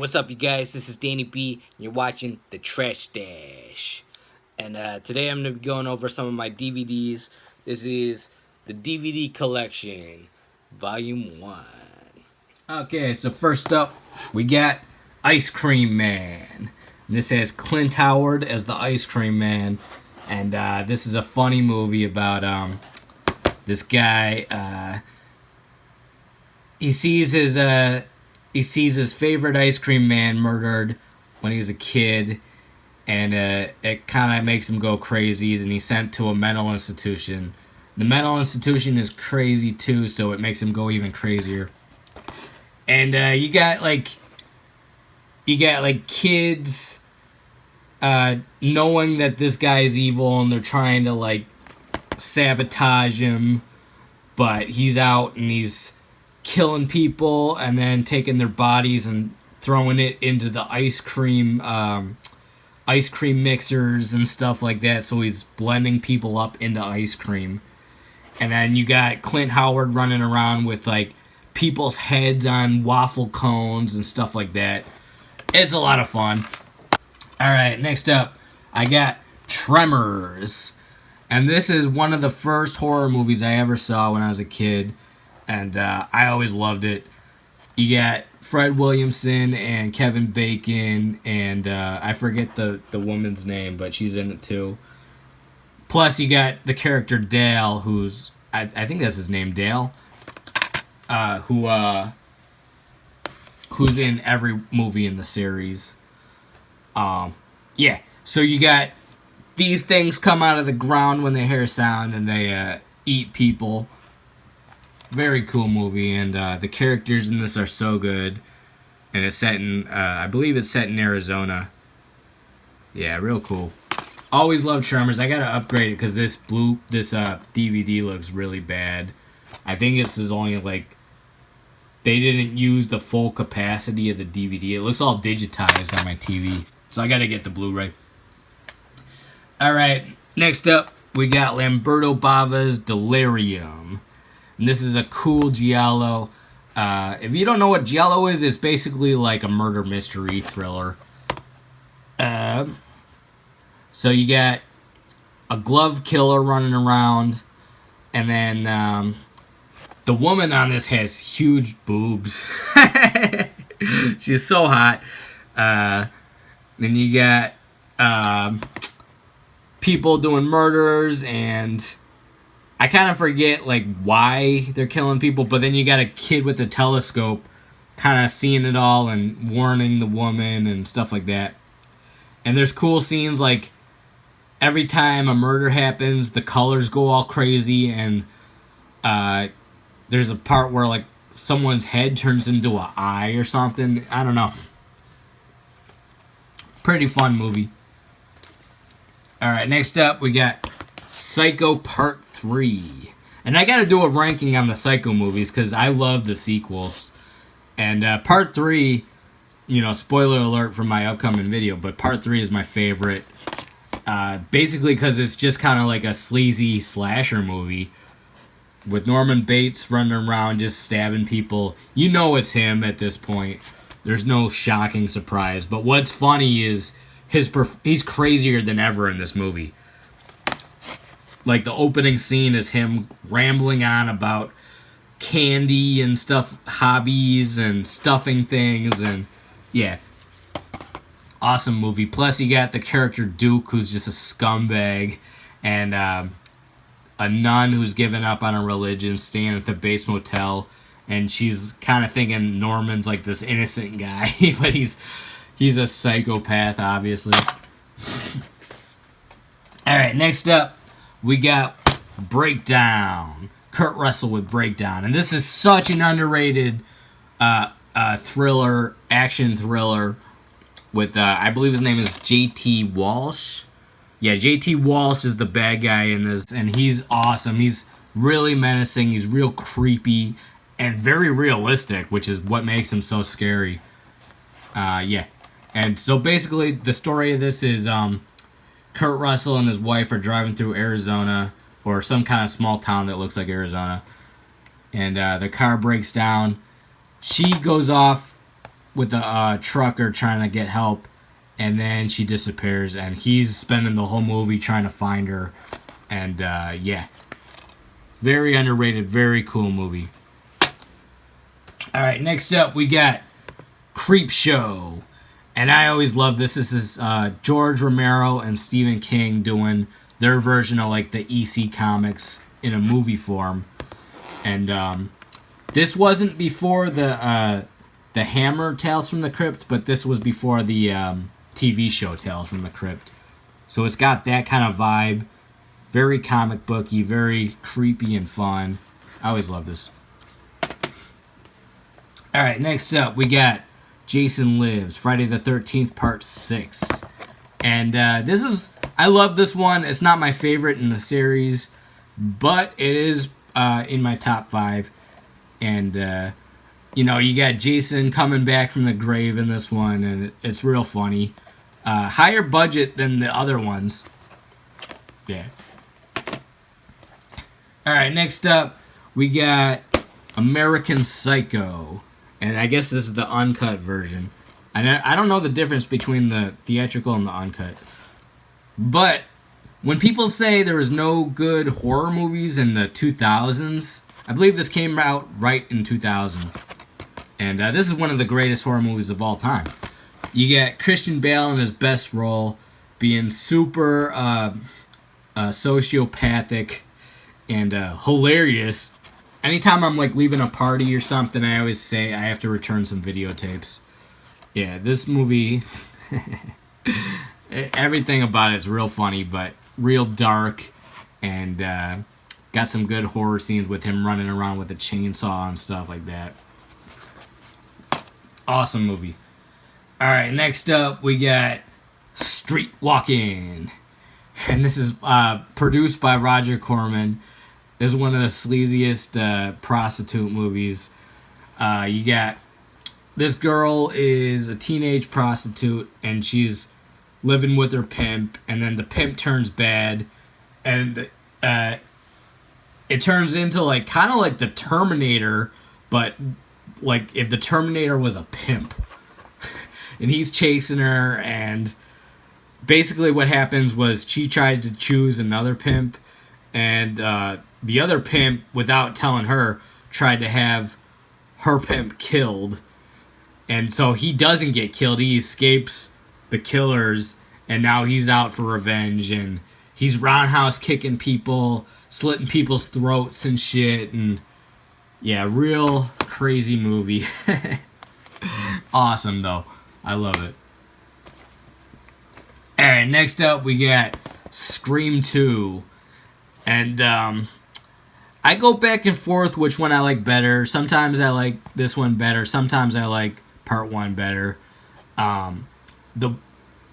What's up, you guys? This is Danny B, and you're watching The Trash Stash. And today I'm going to be going over some of my DVDs. This is the DVD Collection, Volume 1. Okay, so first up, we got Ice Cream Man. And this has Clint Howard as the Ice Cream Man. And this is a funny movie about this guy. He sees his favorite ice cream man murdered when he was a kid, and it kind of makes him go crazy. Then he's sent to a mental institution. The mental institution is crazy too, so it makes him go even crazier. And you got kids knowing that this guy's evil, and they're trying to sabotage him, but he's out and he's killing people and then taking their bodies and throwing it into the ice cream mixers and stuff like that. So he's blending people up into ice cream. And then you got Clint Howard running around with people's heads on waffle cones and stuff like that. It's a lot of fun. Alright, next up, I got Tremors. And this is one of the first horror movies I ever saw when I was a kid. And I always loved it. You got Fred Williamson and Kevin Bacon, and I forget the woman's name, but she's in it too. Plus, you got the character Dale, who's I think that's his name, Dale, who's in every movie in the series. Yeah. So you got these things come out of the ground when they hear sound, and they eat people. Very cool movie, and the characters in this are so good. And it's set in, I believe it's set in Arizona. Yeah, real cool. Always loved Tremors. I gotta upgrade it because this DVD looks really bad. I think this is only they didn't use the full capacity of the DVD. It looks all digitized on my TV, so I gotta get the Blu-ray. All right, next up we got Lamberto Bava's Delirium. And this is a cool giallo. If you don't know what giallo is, it's basically like a murder mystery thriller. So you got a glove killer running around, and then the woman on this has huge boobs. She's so hot. Then you got people doing murders, and I kind of forget why they're killing people, but then you got a kid with a telescope kind of seeing it all and warning the woman and stuff like that. And there's cool scenes every time a murder happens, the colors go all crazy, and there's a part where someone's head turns into an eye or something. I don't know. Pretty fun movie. Alright, next up we got Psycho Part 3. And I gotta do a ranking on the Psycho movies because I love the sequels. And Part 3, spoiler alert for my upcoming video, but Part 3 is my favorite. Basically because it's just kind of like a sleazy slasher movie with Norman Bates running around just stabbing people. You know it's him at this point. There's no shocking surprise. But what's funny is he's crazier than ever in this movie. The opening scene is him rambling on about candy and stuff, hobbies and stuffing things, and yeah. Awesome movie. Plus you got the character Duke, who's just a scumbag, and a nun who's given up on her religion, staying at the base motel, and she's kind of thinking Norman's this innocent guy, but he's a psychopath, obviously. Alright, next up we got Breakdown. Kurt Russell with Breakdown. And this is such an underrated thriller, action thriller with, I believe his name is J.T. Walsh. Yeah, J.T. Walsh is the bad guy in this, and he's awesome. He's really menacing, he's real creepy, and very realistic, which is what makes him so scary. Yeah. And so basically, the story of this is, Kurt Russell and his wife are driving through Arizona, or some kind of small town that looks like Arizona, and their car breaks down. She goes off with a trucker trying to get help, and then she disappears, and he's spending the whole movie trying to find her. And yeah, very underrated, very cool movie. All right, next up we got Creep Show. And I always love this. This is George Romero and Stephen King doing their version of like the EC comics in a movie form. And this wasn't before the Hammer Tales from the Crypt, but this was before the TV show Tales from the Crypt. So it's got that kind of vibe. Very comic booky, very creepy and fun. I always love this. All right, next up we got Jason Lives, Friday the 13th, Part 6. And this is... I love this one. It's not my favorite in the series, but it is in my top 5. And, you know, you got Jason coming back from the grave in this one, and it's real funny. Higher budget than the other ones. Yeah. Alright, next up, we got American Psycho. And I guess this is the uncut version. And I don't know the difference between the theatrical and the uncut. But when people say there was no good horror movies in the 2000s, I believe this came out right in 2000. And this is one of the greatest horror movies of all time. You get Christian Bale in his best role, being super sociopathic and hilarious. Anytime I'm like leaving a party or something, I always say I have to return some videotapes. Yeah, this movie, everything about it is real funny, but real dark, and got some good horror scenes with him running around with a chainsaw and stuff like that. Awesome movie. Alright, next up we got Street Walking. And this is produced by Roger Corman. This is one of the sleaziest prostitute movies. You got... This girl is a teenage prostitute, and she's living with her pimp, and then the pimp turns bad, and it turns into like kind of like the Terminator, but like if the Terminator was a pimp. And he's chasing her, and basically what happens was she tried to choose another pimp, and the other pimp, without telling her, tried to have her pimp killed. And so he doesn't get killed. He escapes the killers, and now he's out for revenge, and he's roundhouse kicking people, slitting people's throats and shit, and yeah, real crazy movie. Awesome, though. I love it. Alright, next up we got Scream 2. And I go back and forth which one I like better. Sometimes I like this one better. Sometimes I like Part 1 better. I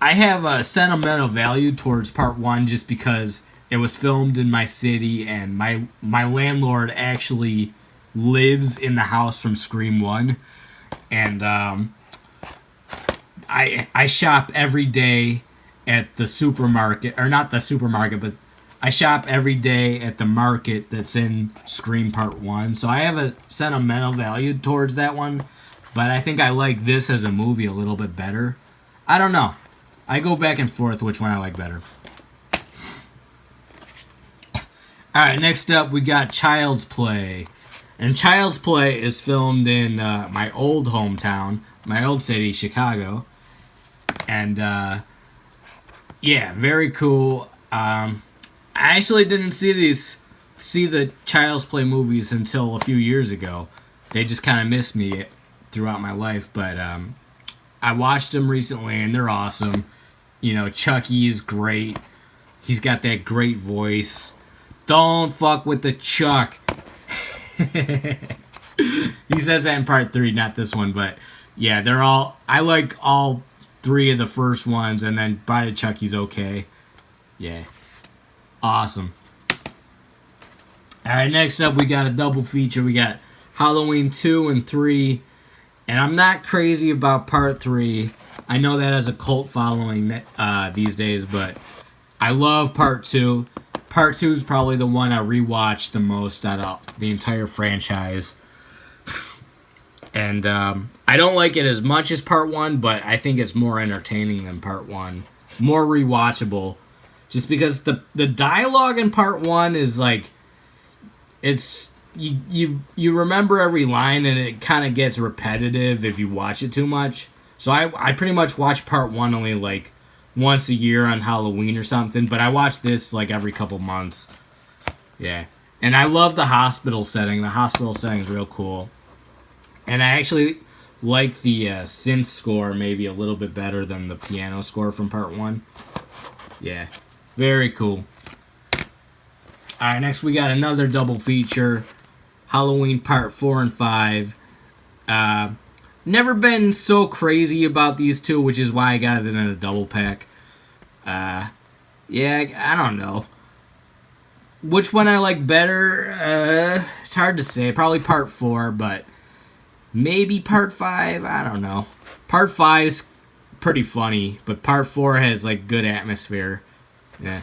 have a sentimental value towards Part 1 just because it was filmed in my city, and my landlord actually lives in the house from Scream 1. And I shop every day at the supermarket, or not the supermarket, but I shop every day at the market that's in Scream Part 1. So I have a sentimental value towards that one, but I think I like this as a movie a little bit better. I don't know. I go back and forth which one I like better. Alright, next up we got Child's Play. And Child's Play is filmed in my old hometown, my old city, Chicago. And yeah, very cool. I actually didn't see the Child's Play movies until a few years ago. They just kind of missed me throughout my life, but I watched them recently, and they're awesome. You know, Chucky's great. He's got that great voice. Don't fuck with the Chuck. He says that in Part 3, not this one, but yeah, they're all... I like all 3 of the first ones, and then Bride of Chucky's okay. Yeah. Awesome. Alright, next up we got a double feature. We got Halloween 2 and 3. And I'm not crazy about Part 3. I know that has a cult following these days, but I love Part 2. Part 2 is probably the one I rewatched the most out of the entire franchise. And I don't like it as much as part one, but I think it's more entertaining than part one. More rewatchable. Just because the dialogue in part one is like, it's you remember every line, and it kind of gets repetitive if you watch it too much. So I pretty much watch part one only like once a year on Halloween or something, but I watch this like every couple months. Yeah. And I love the hospital setting. The hospital setting is real cool. And I actually like the synth score maybe a little bit better than the piano score from part one. Yeah. Very cool. Alright, next we got another double feature. Halloween Part 4 and 5. Never been so crazy about these two, which is why I got it in a double pack. Yeah, I don't know. Which one I like better? It's hard to say. Probably Part 4, but maybe Part 5? I don't know. Part 5 is pretty funny, but Part 4 has like good atmosphere. Yeah.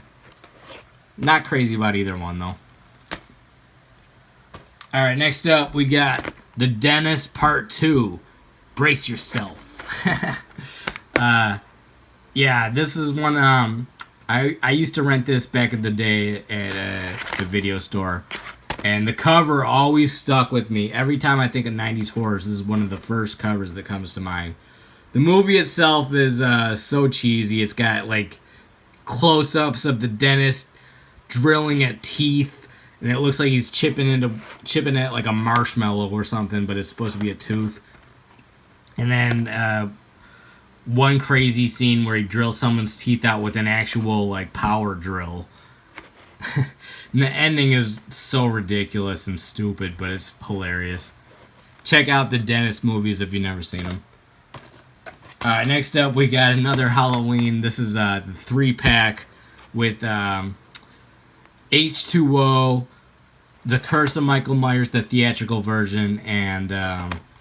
Not crazy about either one, though. Alright, next up, we got The Dentist Part 2. Brace yourself. Yeah, this is one, I used to rent this back in the day at the video store. And the cover always stuck with me. Every time I think of 90s horrors, this is one of the first covers that comes to mind. The movie itself is so cheesy. It's got, like, close-ups of the dentist drilling at teeth, and it looks like he's chipping at like a marshmallow or something, but it's supposed to be a tooth. And then one crazy scene where he drills someone's teeth out with an actual like power drill. And the ending is so ridiculous and stupid, but it's hilarious. Check out the dentist movies if you've never seen them. Alright, next up we got another Halloween. This is the 3-pack with H2O, The Curse of Michael Myers, the theatrical version, and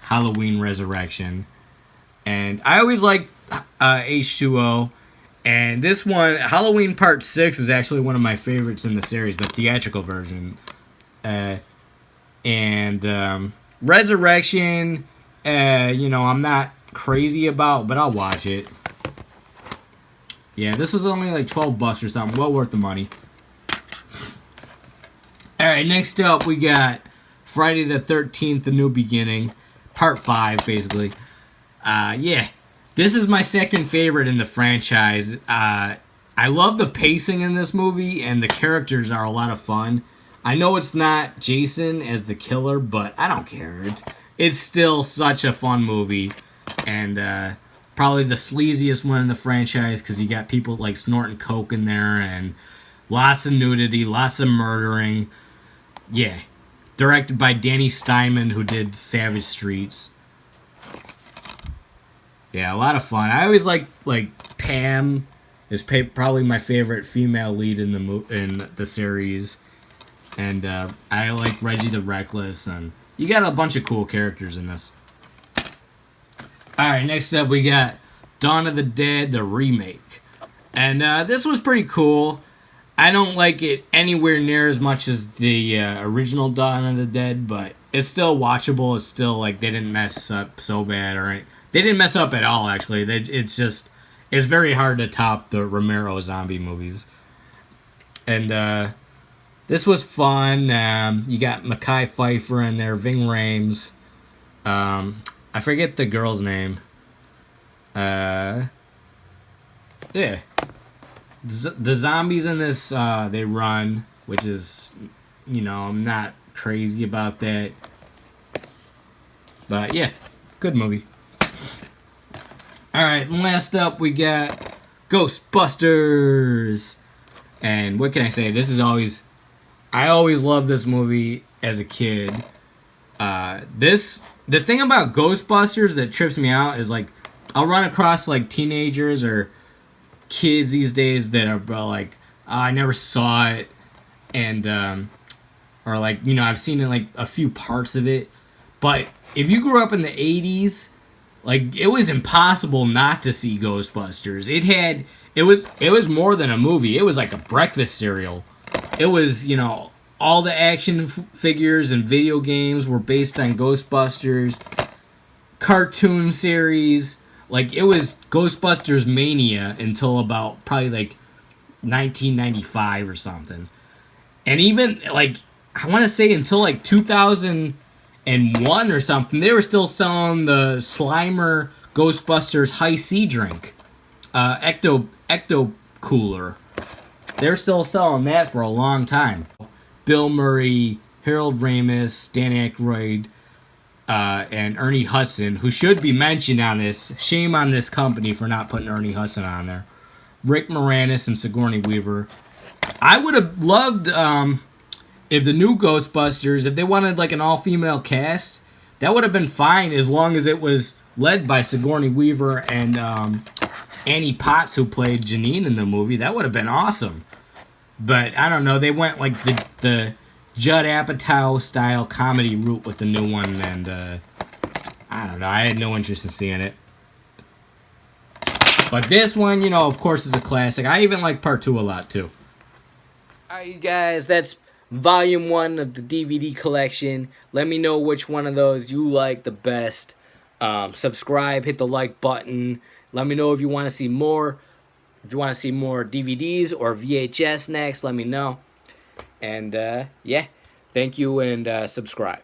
Halloween Resurrection. And I always like H2O. And this one, Halloween Part 6, is actually one of my favorites in the series, the theatrical version. And Resurrection, I'm not crazy about, but I'll watch it. Yeah, this was only like $12 or something. Well worth the money. Alright, next up we got Friday the 13th, The New Beginning. Part 5, basically. Yeah. This is my second favorite in the franchise. I love the pacing in this movie, and the characters are a lot of fun. I know it's not Jason as the killer, but I don't care. It's still such a fun movie. And probably the sleaziest one in the franchise, because you got people like snorting coke in there, and lots of nudity, lots of murdering. Yeah. Directed by Danny Steinman, who did Savage Streets. Yeah, a lot of fun. I always like Pam is probably my favorite female lead in the series, and I like Reggie the Reckless, and you got a bunch of cool characters in this. All right, next up we got Dawn of the Dead, the remake, and this was pretty cool. I don't like it anywhere near as much as the original Dawn of the Dead, but it's still watchable. It's still like they didn't mess up so bad, or they didn't mess up at all. Actually, it's very hard to top the Romero zombie movies. And this was fun. You got Mekhi Phifer in there, Ving Rhames. I forget the girl's name. Yeah. The zombies in this, they run, which is, I'm not crazy about that. But yeah, good movie. Alright, last up we got Ghostbusters. And what can I say? I always loved this movie as a kid. The thing about Ghostbusters that trips me out is like, I'll run across like teenagers or kids these days that are like, I never saw it, and or like, I've seen it like a few parts of it, but if you grew up in the 80s, like, it was impossible not to see Ghostbusters. It was more than a movie. It was like a breakfast cereal. It was, all the action figures and video games were based on Ghostbusters. cartoon series. Like, it was Ghostbusters mania until about probably like 1995 or something. And even like, I want to say until like 2001 or something, they were still selling the Slimer Ghostbusters High C drink, Ecto Cooler. They're still selling that for a long time. Bill Murray, Harold Ramis, Dan Aykroyd, and Ernie Hudson, who should be mentioned on this. Shame on this company for not putting Ernie Hudson on there. Rick Moranis and Sigourney Weaver. I would have loved if the new Ghostbusters, if they wanted like an all-female cast, that would have been fine as long as it was led by Sigourney Weaver and Annie Potts, who played Janine in the movie. That would have been awesome. But I don't know. They went like the Judd Apatow style comedy route with the new one, and I don't know. I had no interest in seeing it. But this one, you know, of course, is a classic. I even like part 2 a lot too. Alright, you guys, that's volume 1 of the DVD collection. Let me know which one of those you like the best. Subscribe, hit the like button. Let me know if you want to see more. If you want to see more DVDs or VHS next, let me know. And, yeah, thank you, and subscribe.